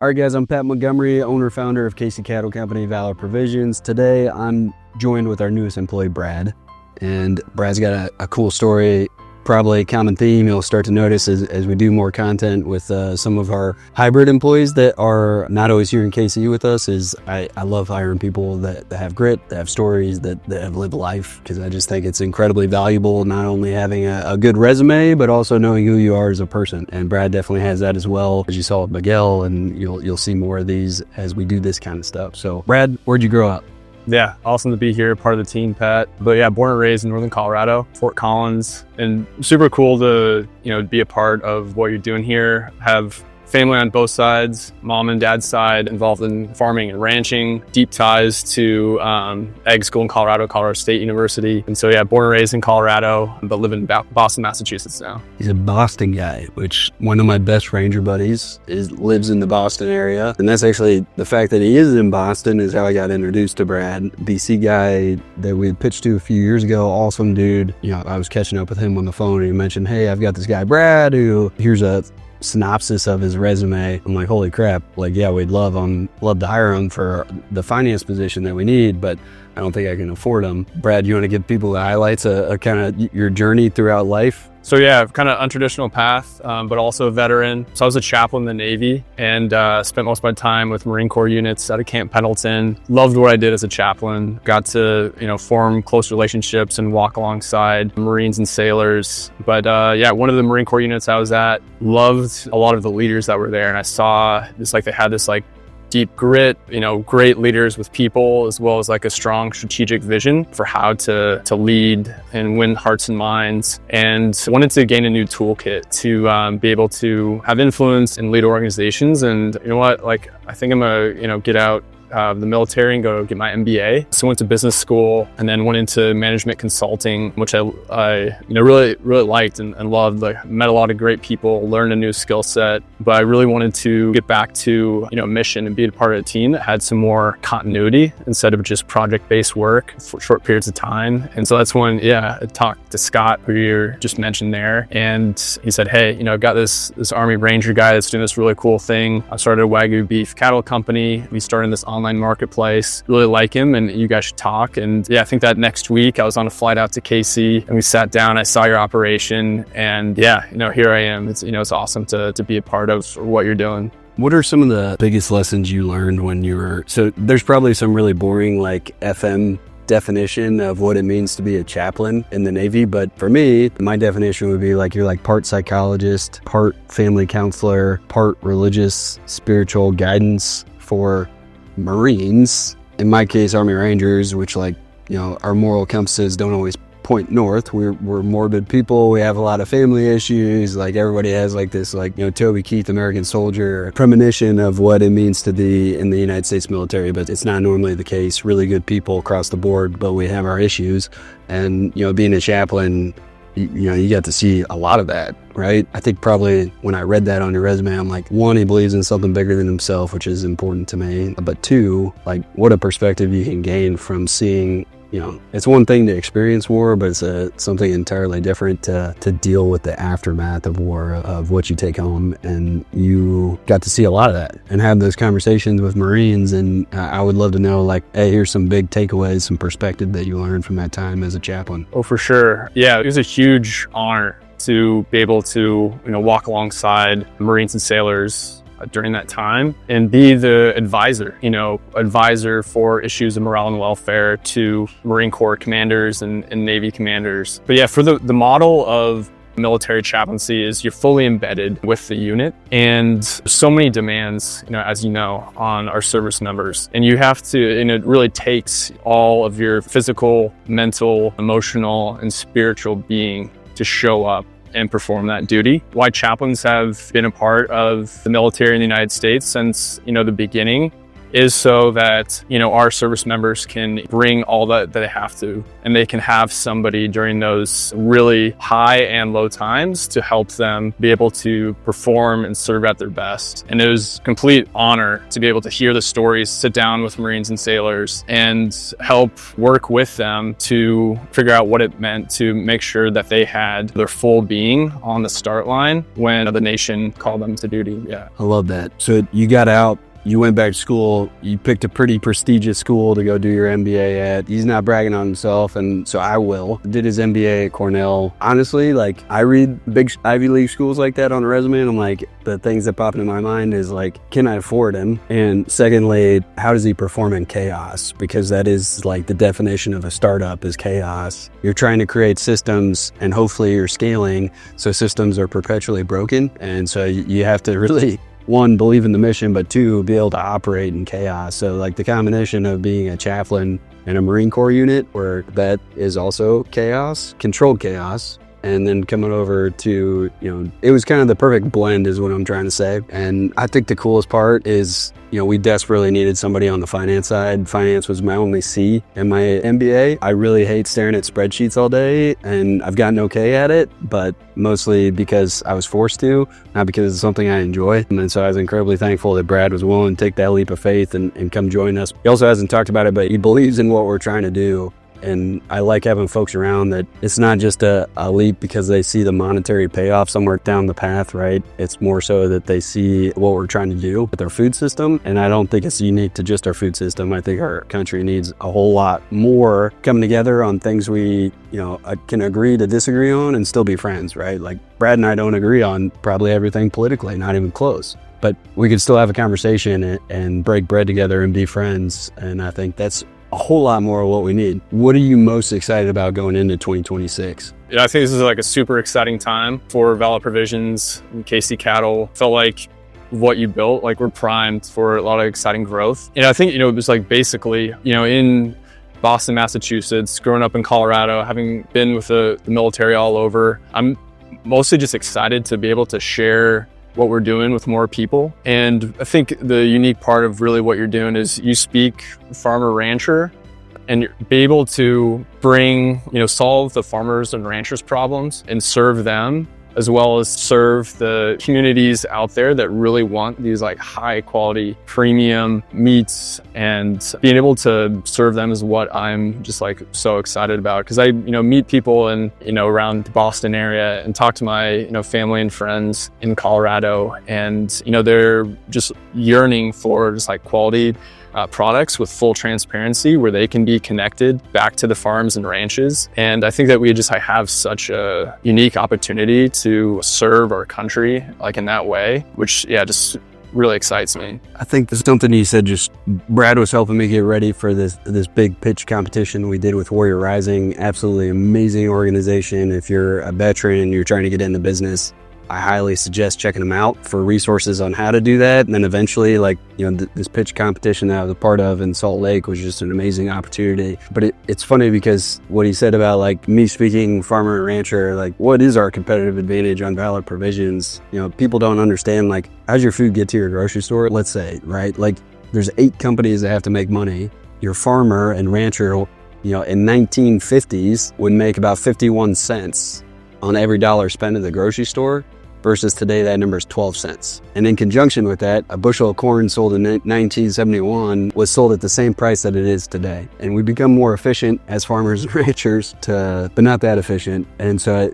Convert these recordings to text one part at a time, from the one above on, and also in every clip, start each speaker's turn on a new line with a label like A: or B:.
A: All right, guys, I'm Pat Montgomery, owner-founder of Casey Cattle Company, Valor Provisions. Today, I'm joined with our newest employee, Brad. And Brad's got a cool story, probably a common theme you'll start to notice as we do more content with some of our hybrid employees that are not always here in KC with us. Is I love hiring people that have grit, that have stories, that have lived life, because I just think it's incredibly valuable, not only having a good resume, but also knowing who you are as a person. And Brad definitely has that as well, as you saw with Miguel, and you'll see more of these as we do this kind of stuff. So Brad, where'd you grow up?
B: Yeah, awesome to be here, part of the team, Pat. But yeah, born and raised in Northern Colorado, Fort Collins, and super cool to, be a part of what you're doing here. Have family on both sides, mom and dad's side involved in farming and ranching, deep ties to ag school in Colorado State University. And so yeah, born and raised in Colorado, but live in Boston, Massachusetts now.
A: He's a Boston guy, which one of my best ranger buddies lives in the Boston area. And that's actually the fact that he is in Boston is how I got introduced to Brad. BC guy that we pitched to a few years ago, awesome dude. I was catching up with him on the phone and he mentioned, hey, I've got this guy, Brad, who here's a synopsis of his resume. I'm like, holy crap, yeah, we'd love to hire him for the finance position that we need, but I don't think I can afford him. Brad, you want to give people the highlights of kind of your journey throughout life?
B: So yeah, kind of untraditional path, but also a veteran. So I was a chaplain in the Navy and spent most of my time with Marine Corps units out of Camp Pendleton. Loved what I did as a chaplain. Got to, form close relationships and walk alongside Marines and sailors. But yeah, one of the Marine Corps units I was at, loved a lot of the leaders that were there. And I saw this, they had this deep grit, great leaders with people, as well as a strong strategic vision for how to lead and win hearts and minds, and wanted to gain a new toolkit to be able to have influence and lead organizations. And you know what, I think I'm gonna, get out of the military and go get my MBA. So I went to business school and then went into management consulting, which I really liked and loved. Met a lot of great people, learned a new skill set, but I really wanted to get back to mission and be a part of a team that had some more continuity instead of just project-based work for short periods of time. And so that's when I talked to Scott, who you just mentioned there, and he said, hey, I've got this Army Ranger guy that's doing this really cool thing. I started a Wagyu beef cattle company. We started this online marketplace. Really like him, and you guys should talk. And yeah, I think that next week I was on a flight out to KC and we sat down. I saw your operation, and yeah, here I am. It's it's awesome to be a part of what you're doing.
A: What are some of the biggest lessons you learned when you were, so there's probably some really boring FM definition of what it means to be a chaplain in the Navy, but for me, my definition would be you're part psychologist, part family counselor, part religious, spiritual guidance for Marines. In my case, Army Rangers, which our moral compasses don't always point north. We're morbid people. We have a lot of family issues. Everybody has this Toby Keith, American soldier premonition of what it means to be in the United States military, but it's not normally the case. Really good people across the board, but we have our issues. And being a chaplain, you got to see a lot of that, right? I think probably when I read that on your resume, I'm one, he believes in something bigger than himself, which is important to me. But two, what a perspective you can gain from seeing, it's one thing to experience war, but it's something entirely different to deal with the aftermath of war, of what you take home. And you got to see a lot of that and have those conversations with Marines. And I would love to know, hey, here's some big takeaways, some perspective that you learned from that time as a chaplain.
B: Oh, for sure. Yeah, it was a huge honor to be able to, walk alongside Marines and sailors during that time and be the advisor for issues of morale and welfare to Marine Corps commanders and Navy commanders. But yeah, for the model of military chaplaincy is you're fully embedded with the unit, and so many demands, as on our service members, and you have to, and it really takes all of your physical, mental, emotional, and spiritual being to show up and perform that duty. Why chaplains have been a part of the military in the United States since, the beginning is so that, our service members can bring all that they have to, and they can have somebody during those really high and low times to help them be able to perform and serve at their best. And it was a complete honor to be able to hear the stories, sit down with Marines and sailors, and help work with them to figure out what it meant to make sure that they had their full being on the start line when the nation called them to duty. Yeah.
A: I love that. So you got out, you went back to school, you picked a pretty prestigious school to go do your MBA at. He's not bragging on himself, and so I will. Did his MBA at Cornell. Honestly, like, I read big Ivy League schools like that on a resume, and I'm like, the things that pop into my mind is like, can I afford him? And secondly, how does he perform in chaos? Because that is like the definition of a startup is chaos. You're trying to create systems, and hopefully you're scaling, so systems are perpetually broken. And so you have to really, one, believe in the mission, but two, be able to operate in chaos. So like the combination of being a chaplain in a Marine Corps unit where that is also chaos, controlled chaos, and then coming over to, it was kind of the perfect blend is what I'm trying to say. And I think the coolest part is, we desperately needed somebody on the finance side. Finance was my only C in my MBA. I really hate staring at spreadsheets all day, and I've gotten okay at it, but mostly because I was forced to, not because it's something I enjoy. And so I was incredibly thankful that Brad was willing to take that leap of faith and come join us. He also hasn't talked about it, but he believes in what we're trying to do. And I like having folks around that it's not just a leap because they see the monetary payoff somewhere down the path, right? It's more so that they see what we're trying to do with our food system. And I don't think it's unique to just our food system. I think our country needs a whole lot more coming together on things we, can agree to disagree on and still be friends, right? Like Brad and I don't agree on probably everything politically, not even close. But we could still have a conversation and break bread together and be friends. And I think that's a whole lot more of what we need. What are you most excited about going into 2026?
B: Yeah, I think this is like a super exciting time for Valor Provisions and KC Cattle. Felt like what you built, like we're primed for a lot of exciting growth. And I think, it was like basically, in Boston, Massachusetts, growing up in Colorado, having been with the military all over, I'm mostly just excited to be able to share what we're doing with more people. And I think the unique part of really what you're doing is you speak farmer rancher and you're be able to bring, solve the farmers and ranchers problems and serve them, as well as serve the communities out there that really want these like high quality premium meats, and being able to serve them is what I'm just like so excited about. Cause I, meet people in, around the Boston area and talk to my, family and friends in Colorado, and, they're just yearning for just like quality products with full transparency where they can be connected back to the farms and ranches. And I think that we just have such a unique opportunity to serve our country like in that way, which just really excites me.
A: I think there's something you said, just Brad was helping me get ready for this big pitch competition we did with Warrior Rising. Absolutely amazing organization. If you're a veteran and you're trying to get into business, I highly suggest checking them out for resources on how to do that. And then eventually, this pitch competition that I was a part of in Salt Lake was just an amazing opportunity. But it's funny because what he said about like me speaking farmer and rancher, like what is our competitive advantage on Valor Provisions? People don't understand, like, how's your food get to your grocery store? Let's say, right? Like there's 8 companies that have to make money. Your farmer and rancher, in 1950s would make about 51 cents on every dollar spent at the grocery store, versus today that number is 12 cents. And in conjunction with that, a bushel of corn sold in 1971 was sold at the same price that it is today. And we become more efficient as farmers and ranchers, but not that efficient. And so,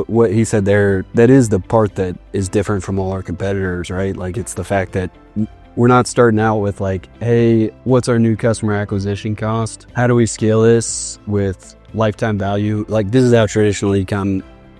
A: what he said there, that is the part that is different from all our competitors, right? Like it's the fact that we're not starting out with like, hey, what's our new customer acquisition cost? How do we scale this with lifetime value? Like this is how traditional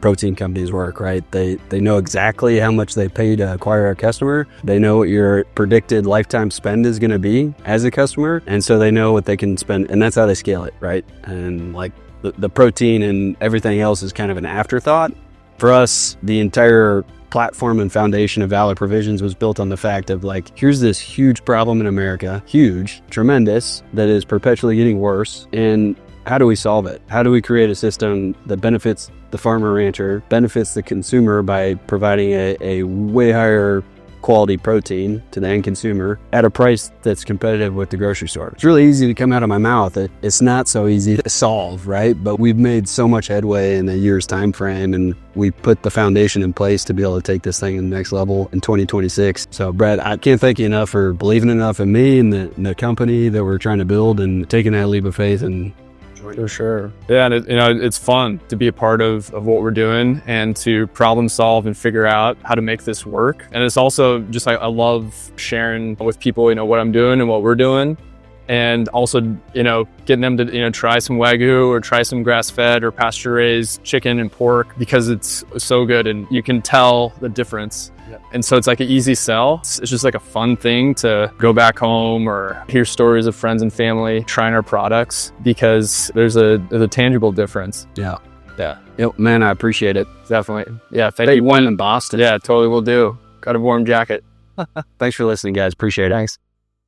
A: protein companies work, right? They know exactly how much they pay to acquire a customer. They know what your predicted lifetime spend is going to be as a customer. And so they know what they can spend, and that's how they scale it, right? And like the protein and everything else is kind of an afterthought. For us, the entire platform and foundation of Valor Provisions was built on the fact of like, here's this huge problem in America, huge, tremendous, that is perpetually getting worse. And how do we solve it? How do we create a system that benefits the farmer rancher, benefits the consumer by providing a way higher quality protein to the end consumer at a price that's competitive with the grocery store. It's really easy to come out of my mouth. It's not so easy to solve, right? But we've made so much headway in a year's time frame, and we put the foundation in place to be able to take this thing to the next level in 2026. So Brad, I can't thank you enough for believing enough in me and the company that we're trying to build, and taking that leap of faith. And
B: for sure. Yeah, and it's fun to be a part of what we're doing and to problem solve and figure out how to make this work. And it's also just I love sharing with people, what I'm doing and what we're doing. And also, getting them to, try some Wagyu or try some grass-fed or pasture-raised chicken and pork, because it's so good and you can tell the difference. Yep. And so it's like an easy sell. It's just like a fun thing to go back home or hear stories of friends and family trying our products, because there's a tangible difference.
A: Yeah.
B: Yeah.
A: Yep, man, I appreciate it.
B: Definitely. Yeah.
A: Thank you. One in Boston.
B: Yeah, totally will do. Got a warm jacket.
A: Thanks for listening, guys. Appreciate it.
B: Thanks.